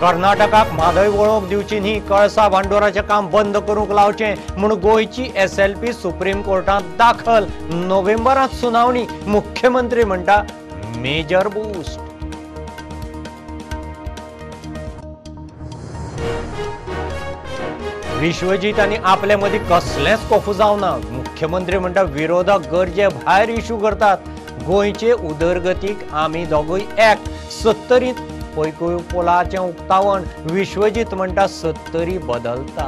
कर्नाटकाक म्हादय वळख दिवची न्ही, कळसा भांडोराचें काम बंद करूंक लावचें म्हूण गोंयची SLP सुप्रीम कोर्टांत दाखल. नोव्हेंबरांत सुनावणी. मुख्यमंत्री म्हणटा मेजर बूस्ट. विश्वजीत आनी आपले मदीं कसलेंच कोफू जावना. मुख्यमंत्री म्हणटा विरोधक गरजे भायर इश्यू करतात. गोंयचे उदरगतीक आमी दोगूय एक. 70 पैकुय पोलाचें उक्तावण. विश्वजीत म्हणटा 70 बदलता.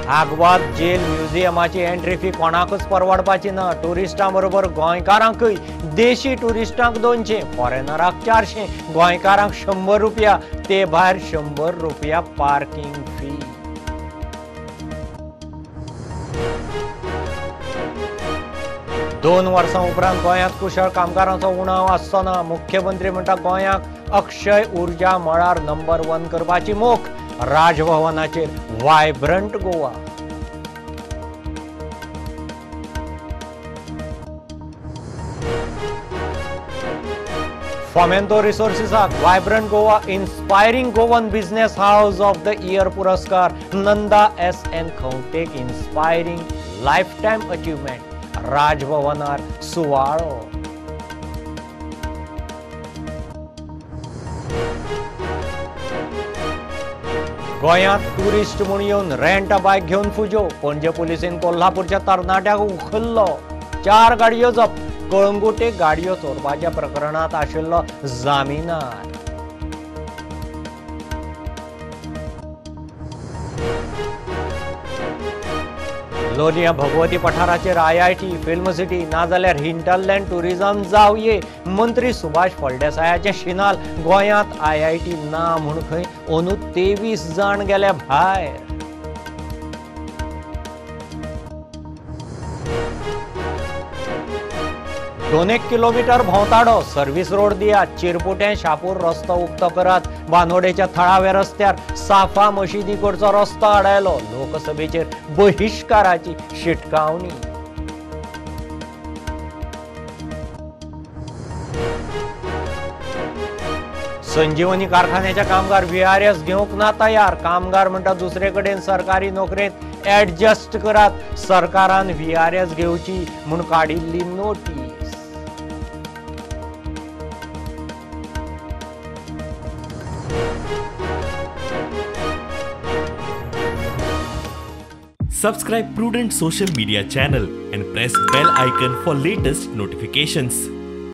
आग्वाद जेल म्युझियमाची एंट्री फी कोणाकच परवडपाची ना. टुरिस्टां बरोबर गोंयकारांकय. देशी टुरिस्टांक 200, फॉरेनराक 400, गोंयकारांक 100 रुपया. ते भायर 100 रुपया पार्किंग फी. दोन वर्सां उपरांत गोंयांत कुशळ कामगारांचो उणाव आसचो ना. मुख्यमंत्री म्हणटा गोंयाक अक्षय उर्जा मळार नंबर 1 करपाची मोख. राजभवनाचेर वायब्रंट गोवा. फोमेंतो रिसोर्सिसाक vibrant Goa inspiring Goan business house of the year पुरस्कार. नंदा SN खंवटेक इन्स्पायरिंग लायफटायम अचीवमेंट. राजभवनार सुवाळो. गोंयांत टुरिस्ट म्हूण येवन रेंट अ बायक घेवन फुजो. पणजे पुलिसेन कोल्हापूरच्या तरणाट्याक उखल्लो. 4 गाडयो जप्त. कळंगुटे गाडयो चोरपाच्या प्रकरणात आशिल्लो जामीनार. लोलया भगवती पठाराचेर IIT फिल्म सिटी नाजाल्यार हिंटरलँड टुरिझम जावये. मंत्री सुभाष फळदेसायाचे शिनाल. गोंयांत IIT ना म्हूण खंय अंदू 23 जाण गेले भायर. दोन 1 किलोमीटर भोंवताडो. सर्व्हिस रोड दियात. चिरपुटे शापूर रस्तो उक्तो करात. बांदोडेच्या थळाव्या रस्त्यार साफा मशिदी कडचो रस्तो आडायलो. लोकसभेचेर बहिष्काराची शिटकावणी. संजीवनी कारखान्याच्या कामगार VRS घेवंक ना तयार. कामगार म्हणटा दुसरे कडेन सरकारी नोकरेंत ऍडजस्ट करात. सरकारान VRS घेवची म्हूण काडिल्ली notice. Subscribe Prudent Social Media channel and press bell icon for latest notifications.